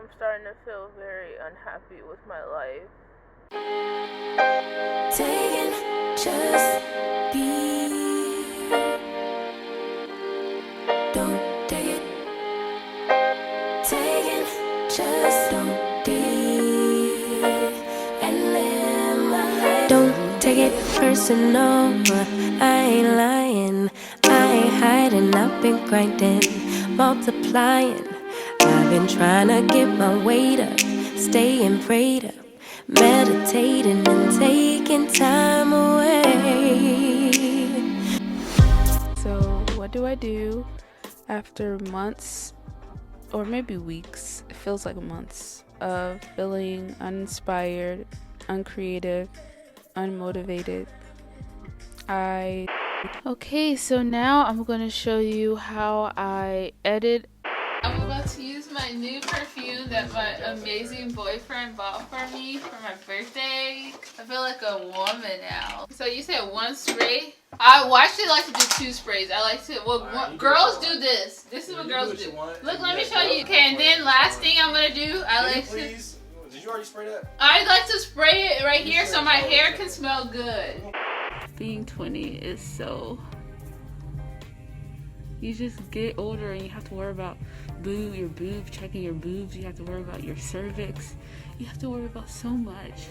I'm starting to feel very unhappy with my life. Taking just be. Don't take it. Taking just don't be. And live my life. Don't take it personal. I ain't lying. I ain't hiding. I've been grinding, multiplying. I've been trying to get my weight up, staying prayed up, meditating and taking time away. So what do I do after months, or maybe weeks, it feels like months, of feeling uninspired, uncreative, unmotivated? Okay, so now I'm going to show you how I edit. I'm about to use my new perfume that my amazing boyfriend bought for me for my birthday. I feel like a woman now. So you said one spray? I actually like to do 2 sprays. I like to, girls do this. This is what girls do. Look, let me show you. Okay, and then last thing I'm going to do, I like to... Did you already spray that? I like to spray it right here so my hair can smell good. Being 20 is so... You just get older and you have to worry about your boob, checking your boobs. You have to worry about your cervix. You have to worry about so much.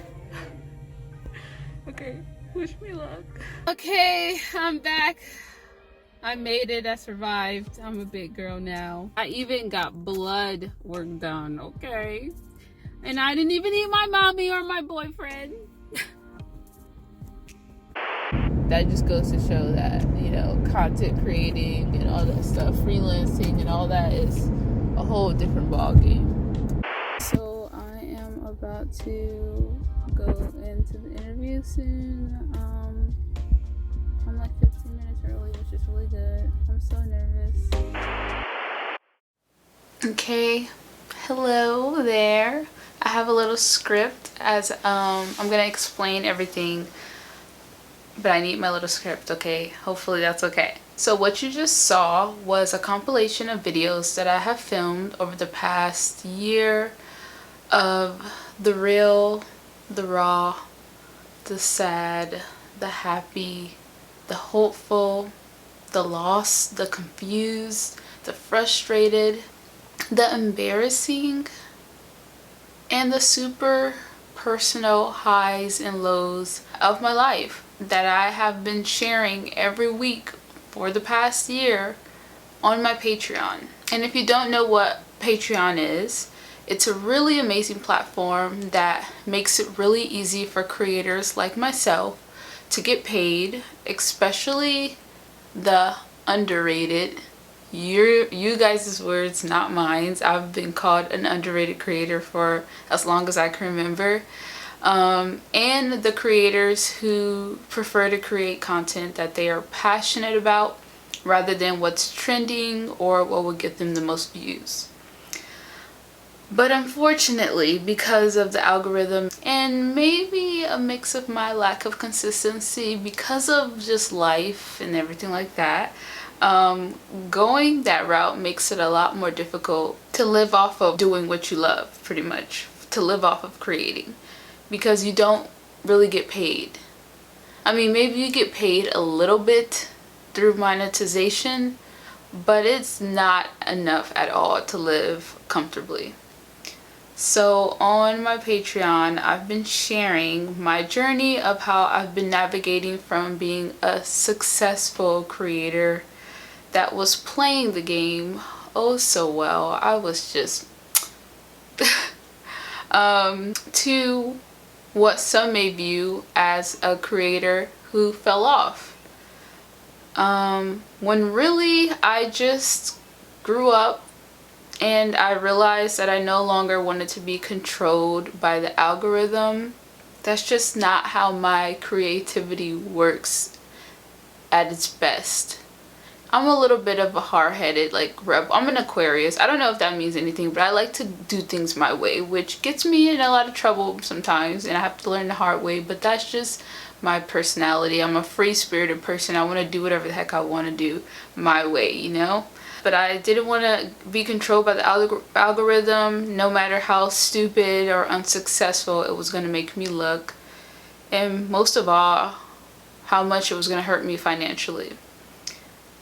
Okay, wish me luck. Okay, I'm back. I made it, I survived. I'm a big girl now. I even got blood work done, okay? And I didn't even need my mommy or my boyfriend. That just goes to show that, you know, content creating and all that stuff, freelancing and all that is a whole different ballgame. So I am about to go into the interview soon. I'm like 15 minutes early, which is really good. I'm so nervous. Okay, hello there. I have a little script as I'm gonna explain everything, but I need my little script, okay? Hopefully that's okay. So what you just saw was a compilation of videos that I have filmed over the past year of the real, the raw, the sad, the happy, the hopeful, the lost, the confused, the frustrated, the embarrassing, and the super personal highs and lows of my life that I have been sharing every week for the past year on my Patreon. And if you don't know what Patreon is, it's a really amazing platform that makes it really easy for creators like myself to get paid, especially the underrated. You guys' words, not mine. I've been called an underrated creator for as long as I can remember. And the creators who prefer to create content that they are passionate about rather than what's trending or what will get them the most views. But unfortunately, because of the algorithm and maybe a mix of my lack of consistency because of just life and everything like that, going that route makes it a lot more difficult to live off of doing what you love, pretty much, to live off of creating, because you don't really get paid. I mean, maybe you get paid a little bit through monetization, but it's not enough at all to live comfortably. So on my Patreon, I've been sharing my journey of how I've been navigating from being a successful creator that was playing the game oh so well. I was just to what some may view as a creator who fell off. When really I just grew up and I realized that I no longer wanted to be controlled by the algorithm. That's just not how my creativity works at its best. I'm a little bit of a hard-headed rebel. I'm an Aquarius. I don't know if that means anything, but I like to do things my way, which gets me in a lot of trouble sometimes, and I have to learn the hard way, but that's just my personality. I'm a free-spirited person. I want to do whatever the heck I want to do my way, you know? But I didn't want to be controlled by the algorithm, no matter how stupid or unsuccessful it was going to make me look. And most of all, how much it was going to hurt me financially.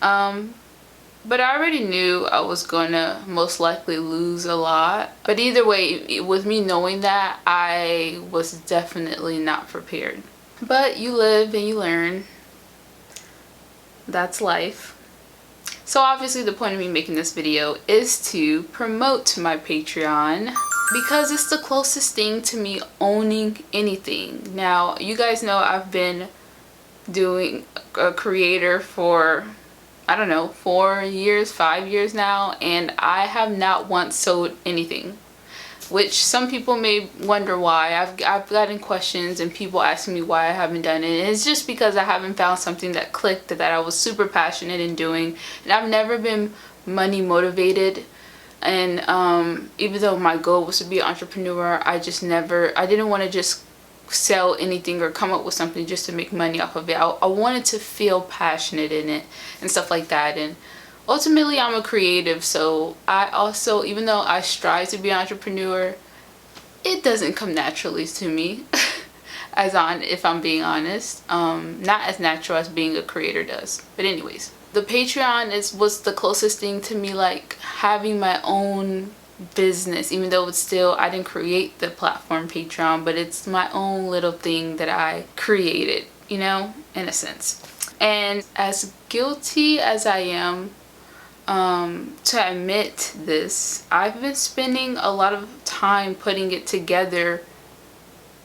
But I already knew I was going to most likely lose a lot. But either way, with me knowing that, I was definitely not prepared. But you live and you learn. That's life. So obviously the point of me making this video is to promote my Patreon, because it's the closest thing to me owning anything. Now, you guys know I've been doing a creator for, I don't know, 4 years, 5 years now, and I have not once sold anything. Which some people may wonder why. I've gotten questions and people asking me why I haven't done it. And it's just because I haven't found something that clicked, that I was super passionate in doing. And I've never been money motivated. And even though my goal was to be an entrepreneur, I didn't want to just sell anything or come up with something just to make money off of it. I wanted to feel passionate in it and stuff like that. And ultimately, I'm a creative, so I also, even though I strive to be an entrepreneur, it doesn't come naturally to me, if I'm being honest. Not as natural as being a creator does. But anyways, the Patreon was the closest thing to me, like having my own business, even though it's still, I didn't create the platform Patreon, but it's my own little thing that I created, you know, in a sense. And as guilty as I am, to admit this, I've been spending a lot of time putting it together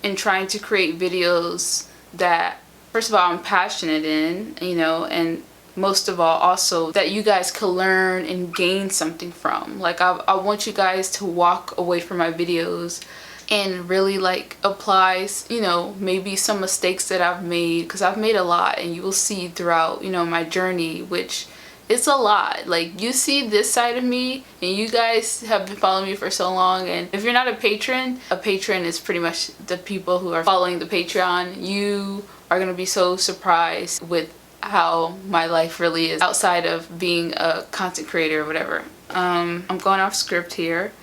and trying to create videos that, first of all, I'm passionate in, you know, and most of all also that you guys can learn and gain something from. Like I want you guys to walk away from my videos and really like apply, you know, maybe some mistakes that I've made, because I've made a lot, and you will see throughout, you know, my journey, which it's a lot. Like, you see this side of me, and you guys have been following me for so long. And if you're not a patron is pretty much the people who are following the Patreon. You are gonna be so surprised with how my life really is outside of being a content creator or whatever. I'm going off script here.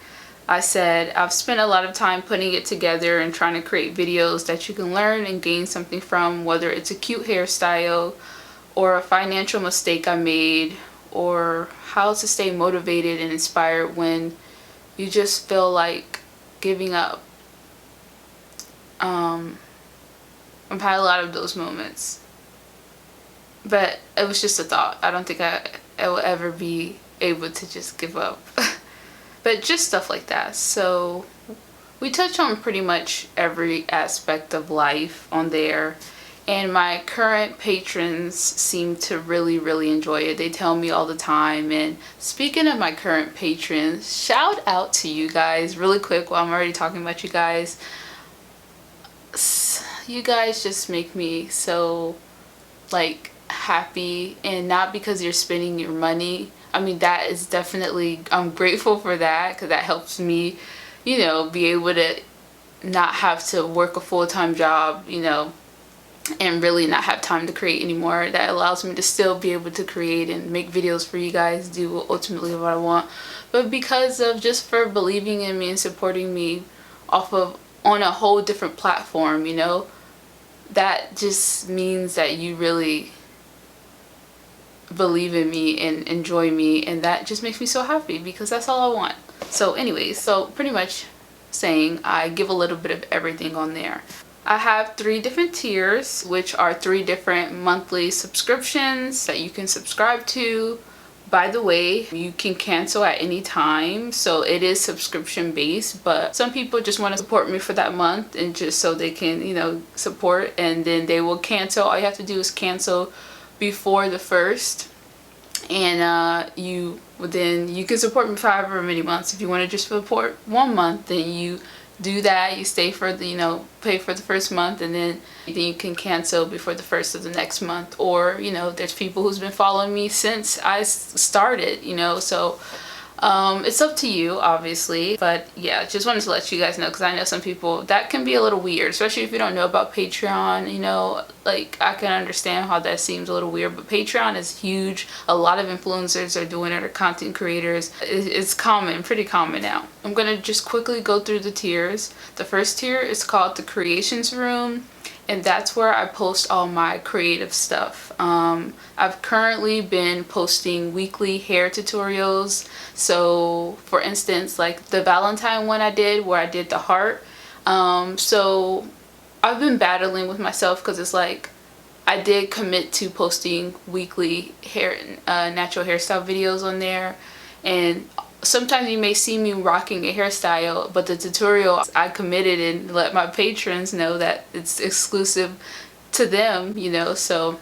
I said I've spent a lot of time putting it together and trying to create videos that you can learn and gain something from, whether it's a cute hairstyle or a financial mistake I made, or how to stay motivated and inspired when you just feel like giving up. I've had a lot of those moments, but it was just a thought. I don't think I will ever be able to just give up. But just stuff like that. So we touch on pretty much every aspect of life on there. And my current patrons seem to really enjoy it. They tell me all the time. And speaking of my current patrons, shout out to you guys really quick while I'm already talking about you guys. You guys just make me so like happy, and not because you're spending your money. I mean, that is definitely, I'm grateful for that, because that helps me, you know, be able to not have to work a full-time job, you know, and really not have time to create anymore. That allows me to still be able to create and make videos for you guys, do ultimately what I want. But because of just for believing in me and supporting me on a whole different platform, you know, that just means that you really believe in me and enjoy me, and that just makes me so happy, because that's all I want. So anyways, so pretty much saying I give a little bit of everything on there. I have 3 different tiers, which are 3 different monthly subscriptions that you can subscribe to. By the way, you can cancel at any time, so it is subscription based, but some people just want to support me for that month and just so they can, you know, support, and then they will cancel. All you have to do is cancel before the 1st, and you can support me for however many months. If you want to just support 1 month, then you do that. You stay for the, you know, pay for the first month, and then you can cancel before the 1st of the next month. Or, you know, there's people who's been following me since I started, you know, so It's up to you, obviously, but yeah, just wanted to let you guys know, because I know some people that can be a little weird, especially if you don't know about Patreon. You know, like, I can understand how that seems a little weird, but Patreon is huge. A lot of influencers are doing it, or content creators. It's common, pretty common now. I'm gonna just quickly go through the tiers. The first tier is called the Creations Room, and that's where I post all my creative stuff. I've currently been posting weekly hair tutorials. So for instance, like the Valentine one I did, where I did the heart. So I've been battling with myself, because it's like I did commit to posting weekly hair, natural hairstyle videos on there, and sometimes you may see me rocking a hairstyle, but the tutorial, I committed and let my patrons know that it's exclusive to them, you know. So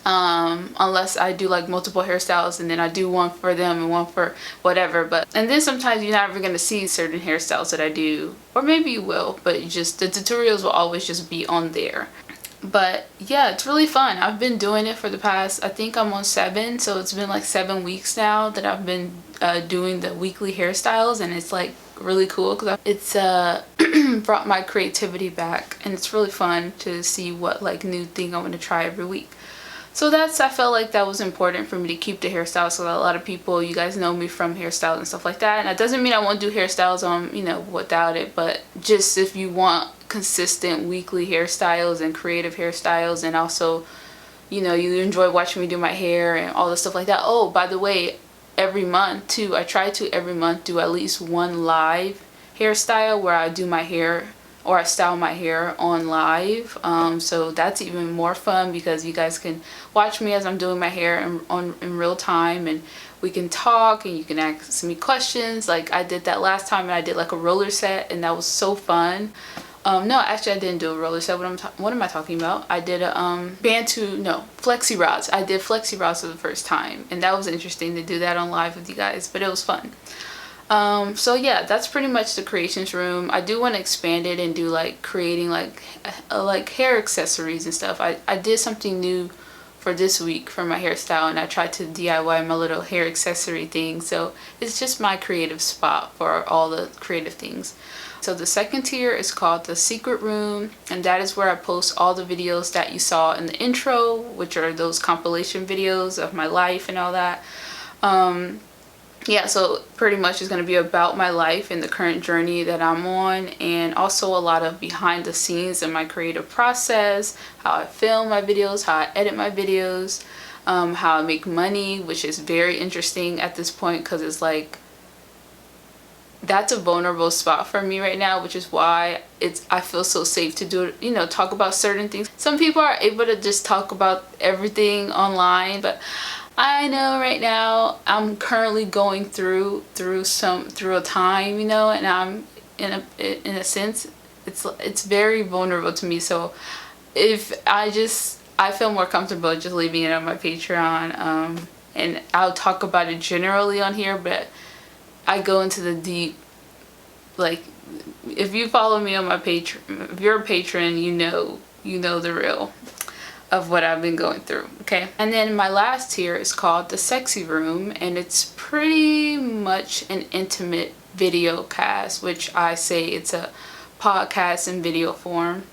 unless I do like multiple hairstyles, and then I do one for them and one for whatever. But and then sometimes you're not ever going to see certain hairstyles that I do, or maybe you will, but you just, the tutorials will always just be on there. But yeah, it's really fun. I've been doing it for the past, I think I'm on 7, so it's been like 7 weeks now that I've been doing the weekly hairstyles, and it's like really cool, because it's brought my creativity back, and it's really fun to see what like new thing I'm going to try every week. So that's, I felt like that was important for me to keep the hairstyles, so that a lot of people, you guys know me from hairstyles and stuff like that. And that doesn't mean I won't do hairstyles you know, without it, but just if you want consistent weekly hairstyles and creative hairstyles, and also, you know, you enjoy watching me do my hair and all the stuff like that. Oh, by the way, every month too, I try to every month do at least one live hairstyle where I do my hair, or I style my hair on live. So that's even more fun, because you guys can watch me as I'm doing my hair in real time, and we can talk, and you can ask me questions. Like I did that last time, and I did like a roller set, and that was so fun. No, actually I didn't do a roller set. What am I talking about? I did a flexi rods. I did flexi rods for the first time, and that was interesting to do that on live with you guys, but it was fun. So yeah, that's pretty much the Creations Room. I do want to expand it and do like creating like hair accessories and stuff. I did something new for this week for my hairstyle, and I tried to DIY my little hair accessory thing. So it's just my creative spot for all the creative things. So the second tier is called the Secret Room, and that is where I post all the videos that you saw in the intro, which are those compilation videos of my life and all that. Yeah, so pretty much it's going to be about my life and the current journey that I'm on, and also a lot of behind the scenes in my creative process, how I film my videos, how I edit my videos, how I make money, which is very interesting at this point, because it's like, that's a vulnerable spot for me right now, which is why I feel so safe to do it, you know, talk about certain things. Some people are able to just talk about everything online, but I know right now I'm currently going through a time, you know, and I'm in a sense it's very vulnerable to me. So if I feel more comfortable just leaving it on my Patreon, and I'll talk about it generally on here, but I go into the deep, like, if you follow me on my Patreon, if you're a patron, you know the real of what I've been going through, okay? And then my last tier is called the Sexy Room, and it's pretty much an intimate video cast, which I say it's a podcast in video form.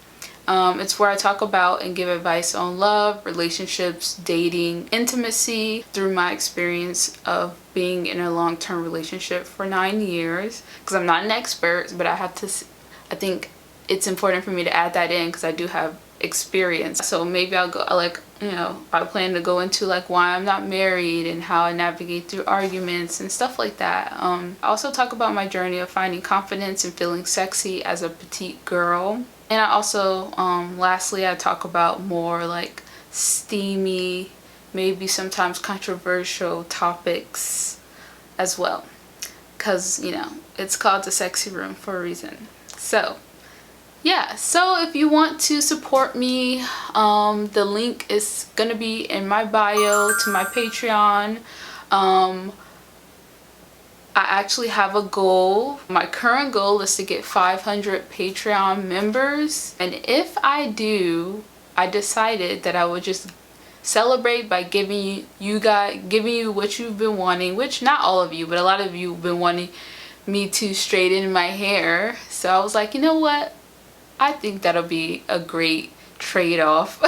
It's where I talk about and give advice on love, relationships, dating, intimacy, through my experience of being in a long-term relationship for 9 years. Because I'm not an expert, but I think it's important for me to add that in, because I do have experience. So maybe I'll go, like, you know, I plan to go into like why I'm not married and how I navigate through arguments and stuff like that. I also talk about my journey of finding confidence and feeling sexy as a petite girl. And I also, lastly, I talk about more like steamy, maybe sometimes controversial topics as well. Because, you know, it's called the Sexy Room for a reason. So yeah, so if you want to support me, the link is gonna be in my bio to my Patreon. I actually have a goal. My current goal is to get 500 Patreon members, and if I do, I decided that I would just celebrate by giving you what you've been wanting, which not all of you, but a lot of you have been wanting me to straighten my hair. So I was like, you know what, I think that'll be a great trade-off.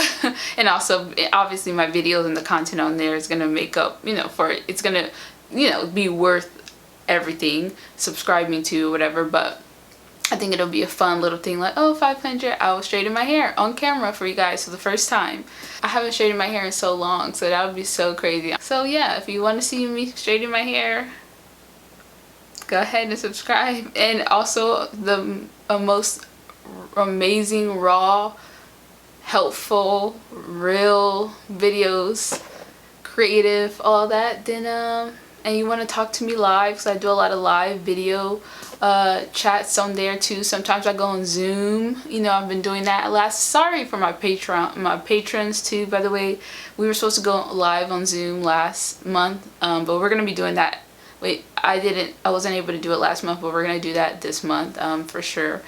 And also obviously my videos and the content on there is gonna make up, for it. It's gonna, be worth everything subscribing to, whatever. But I think it'll be a fun little thing, like, oh, 500, I will straighten my hair on camera for you guys for the first time. I haven't straightened my hair in so long, so that would be so crazy. So yeah, if you want to see me straighten my hair, go ahead and subscribe. And also the most amazing, raw, helpful, real videos, creative, all that, then and you want to talk to me live, because I do a lot of live video chats on there too. Sometimes I go on Zoom. I've been doing that sorry for my patrons too, by the way. We were supposed to go live on Zoom last month, but we're gonna be doing that. Wait, I wasn't able to do it last month, but we're gonna do that this month for sure.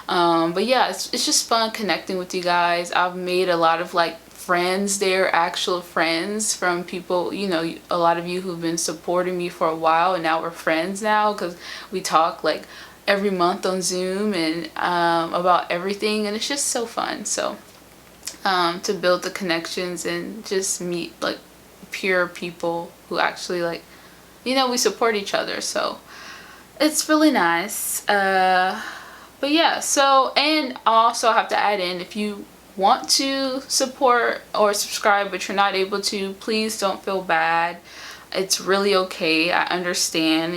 But yeah, it's just fun connecting with you guys. I've made a lot of like friends there, actual friends from people, a lot of you who've been supporting me for a while, and now we're friends now because we talk like every month on Zoom and about everything, and it's just so fun. So to build the connections and just meet like pure people who actually like, we support each other, so it's really nice. But yeah, so, and also I have to add in, if you want to support or subscribe but you're not able to, please don't feel bad. It's really okay. I understand,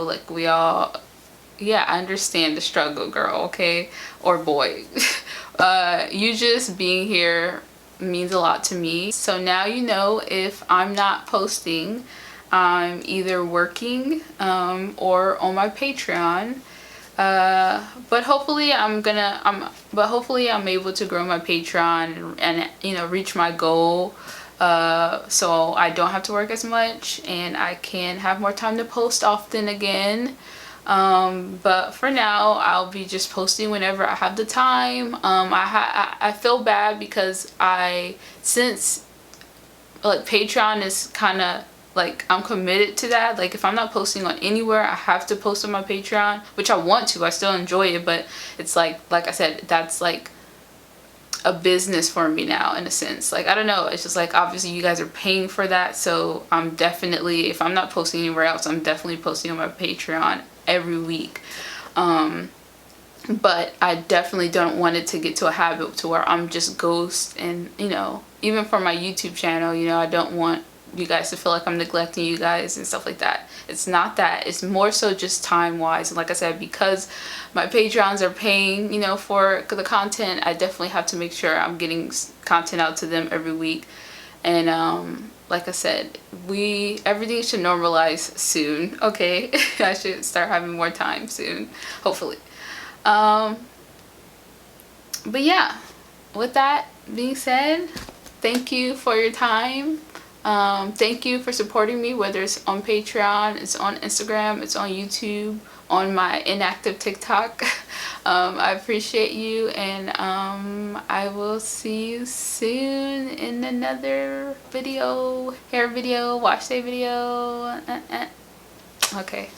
like we all, yeah, I understand the struggle, girl, okay, or boy. You just being here means a lot to me. So now if I'm not posting, I'm either working or on my Patreon. But hopefully I'm able to grow my Patreon and reach my goal, so I don't have to work as much and I can have more time to post often again. But for now I'll be just posting whenever I have the time. I feel bad because since like Patreon is kind of like, I'm committed to that. Like, if I'm not posting on anywhere, I have to post on my Patreon, which I want to. I still enjoy it, but it's like I said, that's like a business for me now, in a sense. Like, I don't know. It's just like, obviously you guys are paying for that, so I'm definitely, if I'm not posting anywhere else, I'm definitely posting on my Patreon every week. But I definitely don't want it to get to a habit to where I'm just ghost, and even for my YouTube channel, I don't want you guys to feel like I'm neglecting you guys and stuff like that. It's not that. It's more so just time wise, and like I said, because my Patreons are paying for the content, I definitely have to make sure I'm getting content out to them every week. And like I said, everything should normalize soon, okay? I should start having more time soon, hopefully. But yeah, with that being said, thank you for your time. Thank you for supporting me, whether it's on Patreon, it's on Instagram, it's on YouTube, on my inactive TikTok. I appreciate you, and I will see you soon in another video, hair video, wash day video. Okay.